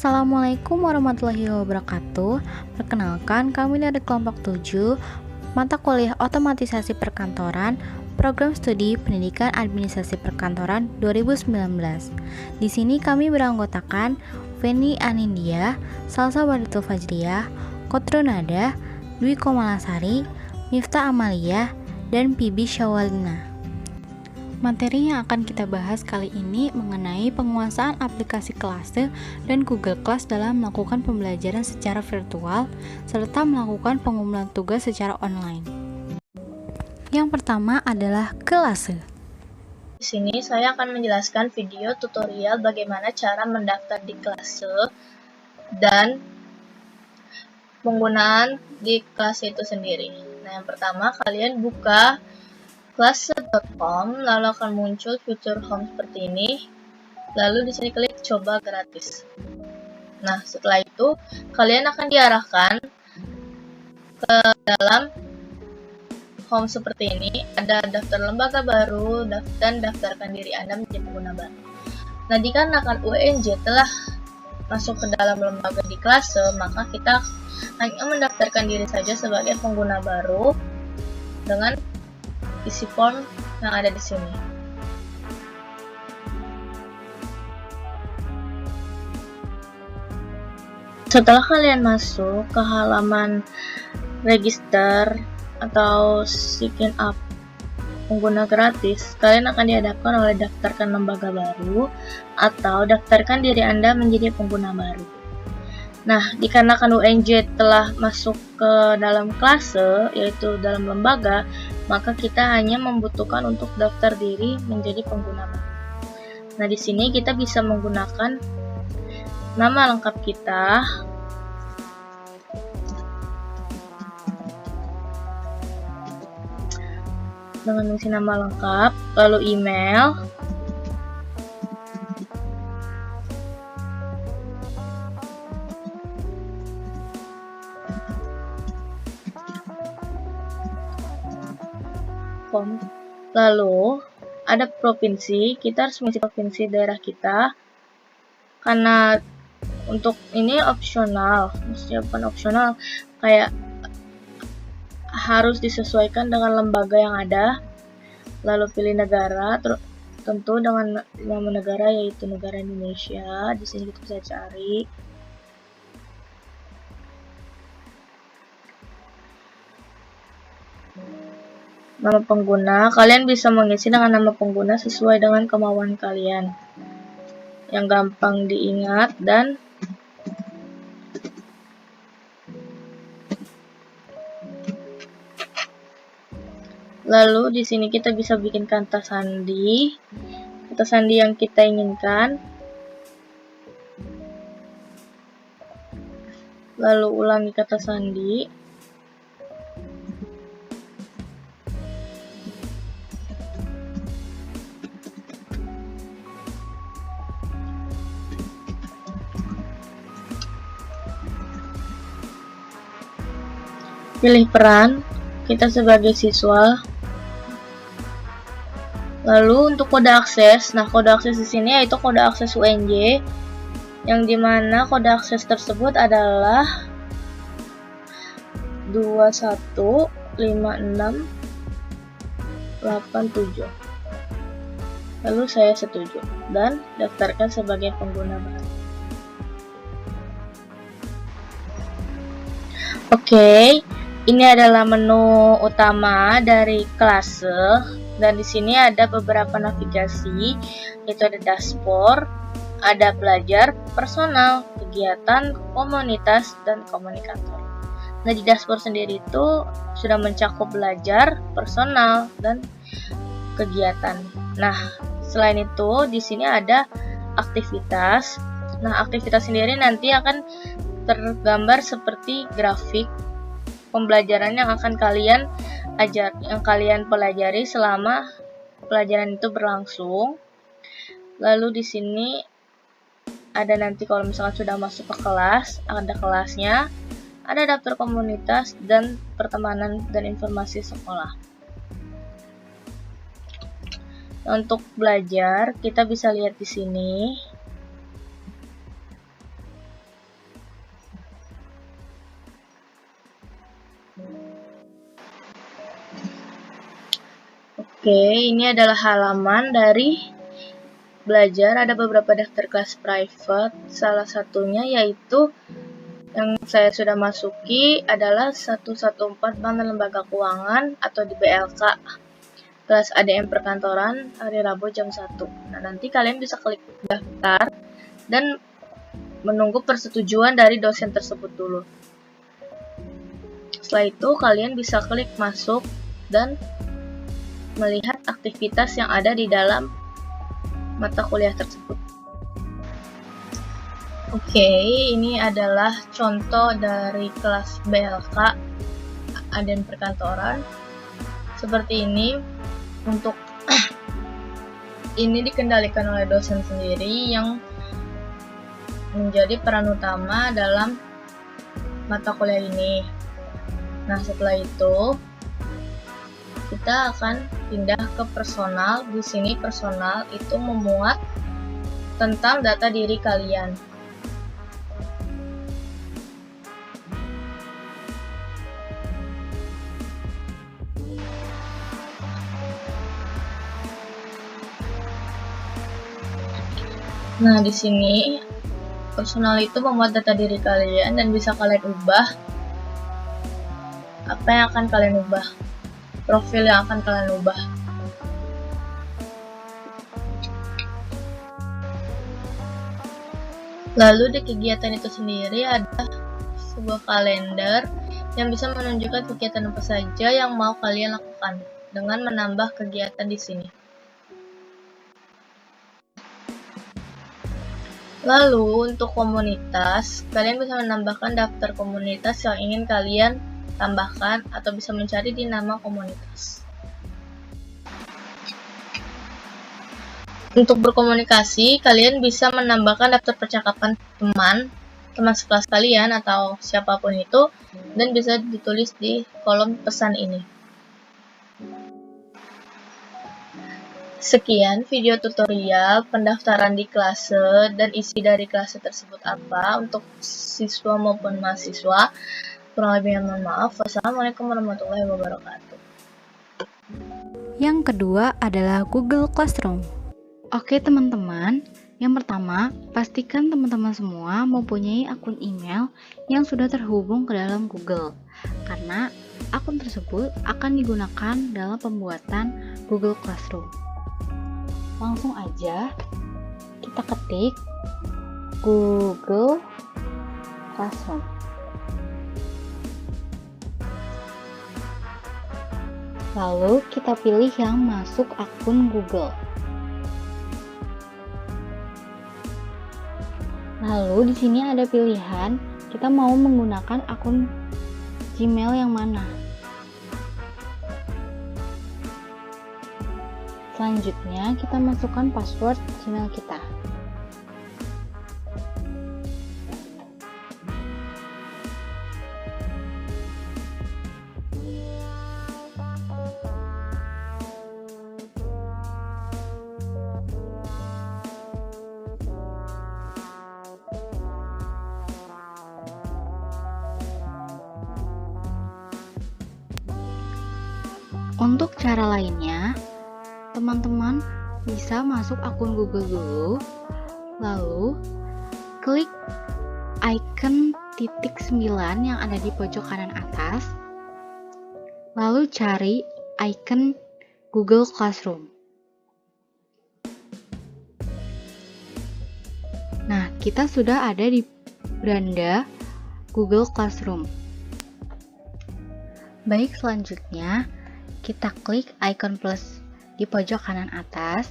Assalamualaikum warahmatullahi wabarakatuh. Perkenalkan, kami dari kelompok 7, mata kuliah Otomatisasi Perkantoran, Program Studi Pendidikan Administrasi Perkantoran 2019. Di sini kami beranggotakan Feni Anindya, Salsa Badatul Fajriyah, Kotronada, Dwi Komalasari, Miftah Amalia, dan Pibi Syawalina. Materi yang akan kita bahas kali ini mengenai penguasaan aplikasi Classroom dan Google Class dalam melakukan pembelajaran secara virtual serta melakukan pengumpulan tugas secara online. Yang pertama adalah Classroom. Di sini saya akan menjelaskan video tutorial bagaimana cara mendaftar di Classroom dan penggunaan di kelas itu sendiri. Nah, yang pertama kalian buka classroom.com, lalu akan muncul fitur home seperti ini. Lalu di sini klik coba gratis. Nah, setelah itu kalian akan diarahkan ke dalam home seperti ini. Ada daftar lembaga baru dan daftarkan diri Anda menjadi pengguna baru. Nah, dikarenakan UNJ telah masuk ke dalam lembaga di Classroom, maka kita hanya mendaftarkan diri saja sebagai pengguna baru dengan isi form yang ada di sini. Setelah kalian masuk ke halaman register atau sign up pengguna gratis, kalian akan dihadapkan oleh daftarkan lembaga baru atau daftarkan diri Anda menjadi pengguna baru. Nah, dikarenakan UNJ telah masuk ke dalam klase, yaitu dalam lembaga, maka kita hanya membutuhkan untuk daftar diri menjadi pengguna baru. Nah, di sini kita bisa menggunakan nama lengkap kita, dengan mengisi nama lengkap, lalu email, lalu ada provinsi, kita harus mengisi provinsi daerah kita, karena untuk ini opsional, maksudnya bukan opsional, kayak harus disesuaikan dengan lembaga yang ada. Lalu pilih negara, tentu dengan nama negara yaitu negara Indonesia. Di sini kita bisa cari. Nama pengguna, kalian bisa mengisi dengan nama pengguna sesuai dengan kemauan kalian yang gampang diingat. Dan lalu di sini kita bisa bikin kata sandi yang kita inginkan. Lalu ulangi kata sandi. Pilih peran, kita sebagai siswa. Lalu untuk kode akses, nah kode akses di sini yaitu kode akses UNJ, yang dimana kode akses tersebut adalah 215687. Lalu saya setuju dan daftarkan sebagai pengguna baru. Oke. Ini adalah menu utama dari Classroom, dan di sini ada beberapa navigasi, yaitu ada dashboard, ada belajar, personal, kegiatan, komunitas, dan komunikator. Nah, di dashboard sendiri itu sudah mencakup belajar, personal, dan kegiatan. Nah, selain itu di sini ada aktivitas. Nah, aktivitas sendiri nanti akan tergambar seperti grafik pembelajaran yang akan kalian pelajari selama pelajaran itu berlangsung. Lalu di sini ada nanti kalau misalkan sudah masuk ke kelas, ada kelasnya, ada daftar komunitas dan pertemanan dan informasi sekolah. Untuk belajar, kita bisa lihat di sini. Oke, ini adalah halaman dari belajar. Ada beberapa daftar kelas private. Salah satunya yaitu yang saya sudah masuki adalah 114 Bank dan Lembaga Keuangan atau di BLK. Kelas ADM Perkantoran hari Rabu jam 1. Nah, nanti kalian bisa klik daftar dan menunggu persetujuan dari dosen tersebut dulu. Setelah itu, kalian bisa klik masuk dan melihat aktivitas yang ada di dalam mata kuliah tersebut. Oke, ini adalah contoh dari kelas BLK ADM Perkantoran. Seperti ini. Untuk ini dikendalikan oleh dosen sendiri yang menjadi peran utama dalam mata kuliah ini. Nah, setelah itu kita akan pindah ke personal. Di sini personal itu memuat tentang data diri kalian. Nah, di sini personal itu memuat data diri kalian dan bisa kalian ubah. Apa yang akan kalian ubah? Profil yang akan kalian ubah. Lalu di kegiatan itu sendiri ada sebuah kalender yang bisa menunjukkan kegiatan apa saja yang mau kalian lakukan dengan menambah kegiatan di sini. Lalu untuk komunitas, kalian bisa menambahkan daftar komunitas yang ingin kalian tambahkan atau bisa mencari di nama komunitas. Untuk berkomunikasi, kalian bisa menambahkan daftar percakapan teman sekelas kalian atau siapapun itu dan bisa ditulis di kolom pesan ini. Sekian video tutorial pendaftaran di klase dan isi dari klase tersebut apa untuk siswa maupun mahasiswa. Kurang lebihnya mohon maaf. Wassalamualaikum warahmatullahi wabarakatuh. Yang kedua adalah Google Classroom. Oke teman-teman, yang pertama pastikan teman-teman semua mempunyai akun email yang sudah terhubung ke dalam Google, karena akun tersebut akan digunakan dalam pembuatan Google Classroom. Langsung aja kita ketik Google Classroom. Lalu kita pilih yang masuk akun Google. Lalu di sini ada pilihan kita mau menggunakan akun Gmail yang mana. Selanjutnya kita masukkan password Gmail kita. Untuk cara lainnya, teman-teman bisa masuk akun Google dulu, lalu klik icon titik 9 yang ada di pojok kanan atas, lalu cari icon Google Classroom. Nah, kita sudah ada di beranda Google Classroom. Baik, selanjutnya kita klik icon plus di pojok kanan atas.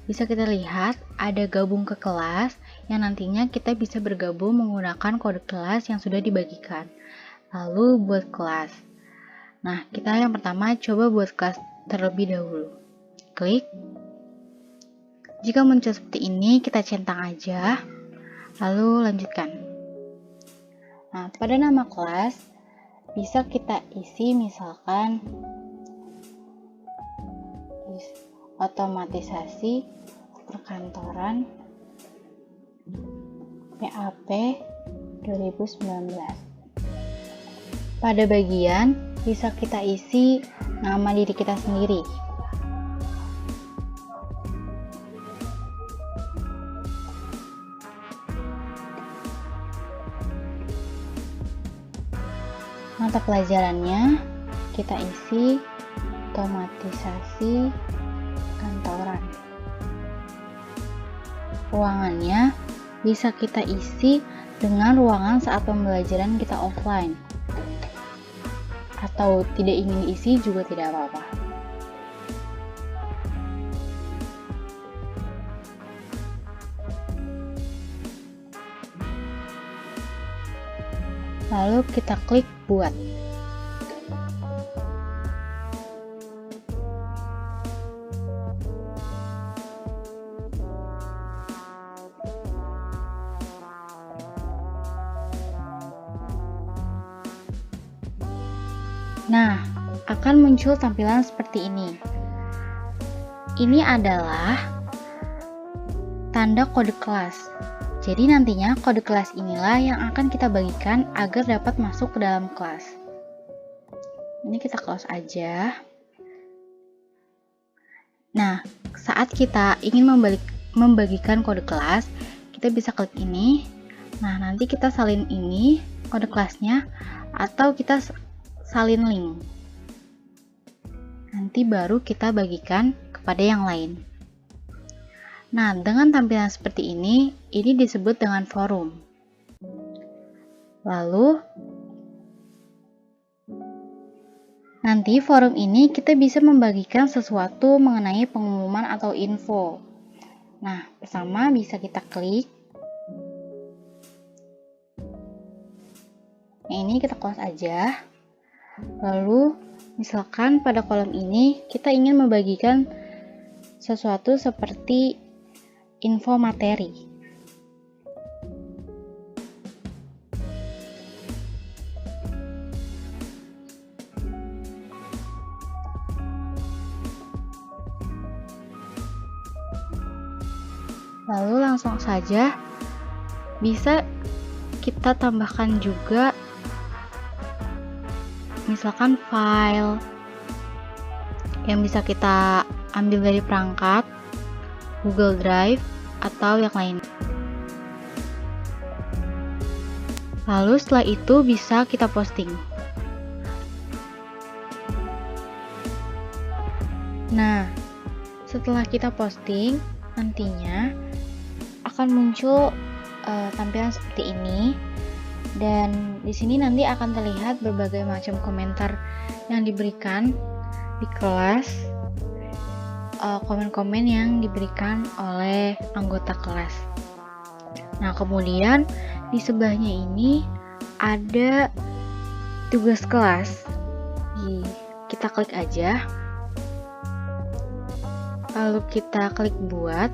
Bisa kita lihat ada gabung ke kelas yang nantinya kita bisa bergabung menggunakan kode kelas yang sudah dibagikan. Lalu buat kelas. Nah, kita yang pertama coba buat kelas terlebih dahulu. Klik. Jika muncul seperti ini, kita centang aja. Lalu lanjutkan. Nah, pada nama kelas bisa kita isi misalkan otomatisasi perkantoran PAP 2019. Pada bagian bisa kita isi nama diri kita sendiri. Mata pelajarannya kita isi otomatisasi kantoran. Ruangannya bisa kita isi dengan ruangan saat pembelajaran kita offline. Atau tidak ingin diisi juga tidak apa-apa. Lalu kita klik buat. Nah, akan muncul tampilan seperti ini. Ini adalah tanda kode kelas. Jadi nantinya kode kelas inilah yang akan kita bagikan agar dapat masuk ke dalam kelas. Ini kita close aja. Nah, saat kita ingin membagikan kode kelas, kita bisa klik ini. Nah, nanti kita salin ini kode kelasnya atau kita salin link. Nanti baru kita bagikan kepada yang lain. Nah, dengan tampilan seperti ini disebut dengan forum. Lalu, nanti forum ini kita bisa membagikan sesuatu mengenai pengumuman atau info. Nah, pertama bisa kita klik. Yang ini kita close aja. Lalu, misalkan pada kolom ini kita ingin membagikan sesuatu seperti info materi. Lalu langsung saja bisa kita tambahkan juga misalkan file yang bisa kita ambil dari perangkat Google Drive atau yang lain. Lalu setelah itu bisa kita posting. Nah, setelah kita posting, nantinya akan muncul tampilan seperti ini. Dan di sini nanti akan terlihat berbagai macam komentar yang diberikan di kelas, komen-komen yang diberikan oleh anggota kelas. Nah, kemudian di sebelahnya ini ada tugas kelas. Kita klik aja. Lalu kita klik buat.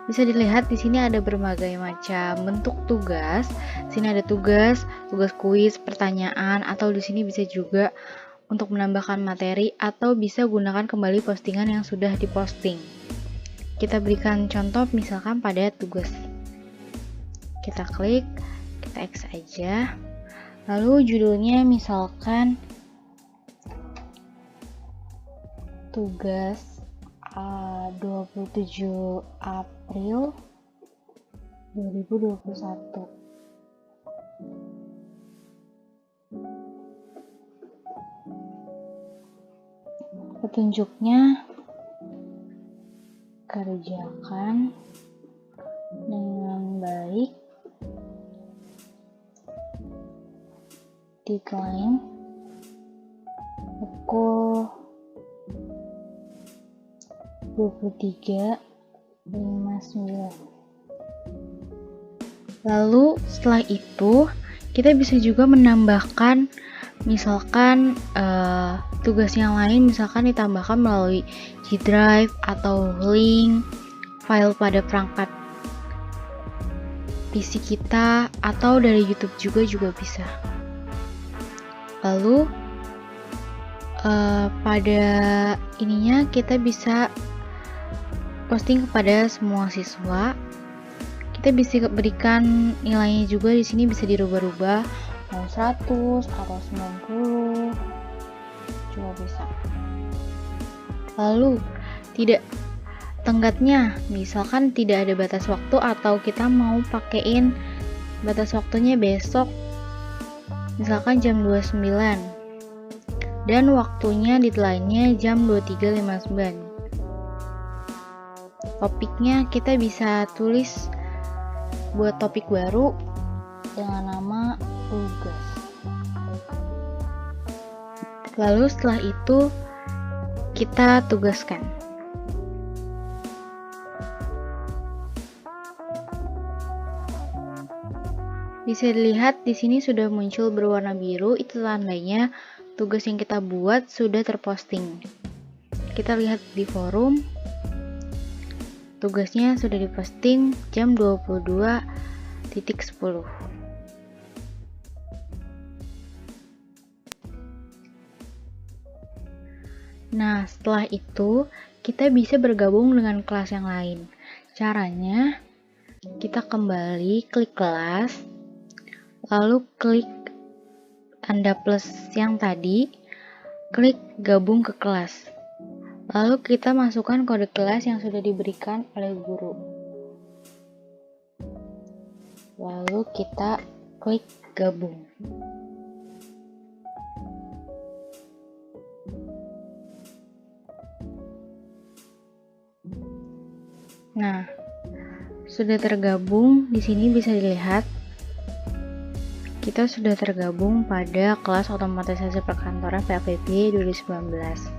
Bisa dilihat di sini ada berbagai macam bentuk tugas. Di sini ada tugas kuis, pertanyaan, atau di sini bisa juga untuk menambahkan materi atau bisa gunakan kembali postingan yang sudah diposting. Kita berikan contoh misalkan pada tugas. Kita klik, kita X aja. Lalu judulnya misalkan tugas 27 April 2021. Petunjuknya kerjakan dengan baik, deadline pukul 23.59. Lalu setelah itu kita bisa juga menambahkan misalkan tugas yang lain, misalkan ditambahkan melalui G Drive atau link file pada perangkat PC kita atau dari YouTube juga bisa. Lalu pada ininya kita bisa posting kepada semua siswa. Kita bisa berikan nilainya juga, di sini bisa dirubah-rubah mau 100 atau 90 juga bisa. Lalu tidak tenggatnya, misalkan tidak ada batas waktu atau kita mau pakein batas waktunya besok misalkan jam 29, dan waktunya deadline-nya jam 23.59. Topiknya kita bisa tulis buat topik baru dengan nama tugas. Lalu setelah itu kita tugaskan. Bisa dilihat di sini sudah muncul berwarna biru, itu tandanya tugas yang kita buat sudah terposting. Kita lihat di forum, tugasnya sudah diposting jam 22.10. Nah, setelah itu kita bisa bergabung dengan kelas yang lain. Caranya, kita kembali klik kelas, lalu klik tanda plus yang tadi, klik gabung ke kelas. Lalu kita masukkan kode kelas yang sudah diberikan oleh guru. Lalu kita klik gabung. Nah, sudah tergabung. Di sini bisa dilihat kita sudah tergabung pada kelas otomatisasi perkantoran PAPB 2019.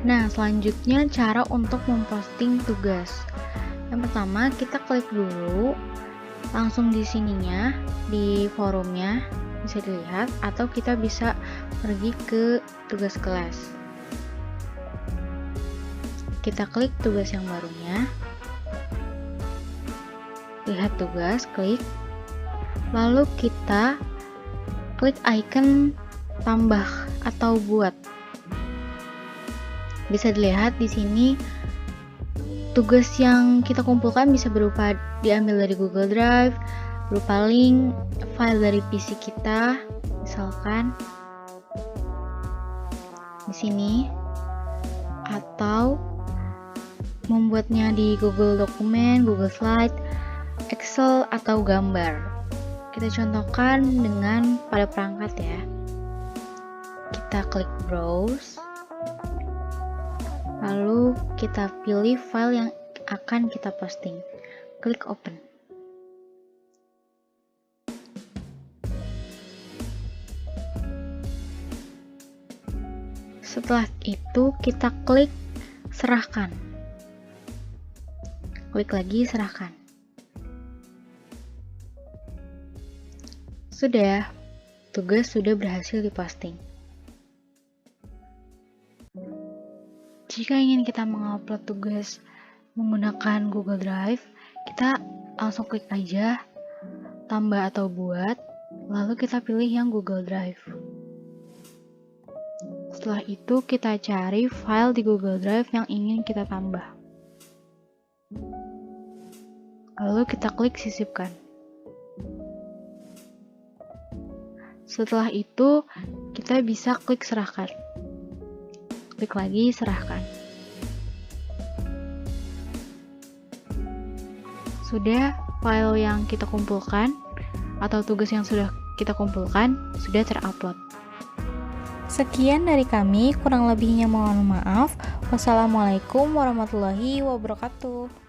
Nah, selanjutnya cara untuk memposting tugas. Yang pertama, kita klik dulu langsung di sininya, di forumnya bisa dilihat, atau kita bisa pergi ke tugas kelas. Kita klik tugas yang barunya, lihat tugas, klik, lalu kita klik icon tambah atau buat. Bisa dilihat di sini tugas yang kita kumpulkan bisa berupa diambil dari Google Drive, berupa link, file dari PC kita, misalkan di sini, atau membuatnya di Google Dokumen, Google Slide, Excel, atau gambar. Kita contohkan dengan pada perangkat ya. Kita klik browse, lalu kita pilih file yang akan kita posting. Klik open. Setelah itu kita klik serahkan. Klik lagi serahkan. Sudah, tugas sudah berhasil diposting. Jika ingin kita mengupload tugas menggunakan Google Drive, kita langsung klik aja tambah atau buat, lalu kita pilih yang Google Drive. Setelah itu kita cari file di Google Drive yang ingin kita tambah. Lalu kita klik sisipkan. Setelah itu kita bisa klik serahkan. Klik lagi serahkan. Sudah, file yang kita kumpulkan atau tugas yang sudah kita kumpulkan sudah terupload. Sekian dari kami, kurang lebihnya mohon maaf. Wassalamualaikum warahmatullahi wabarakatuh.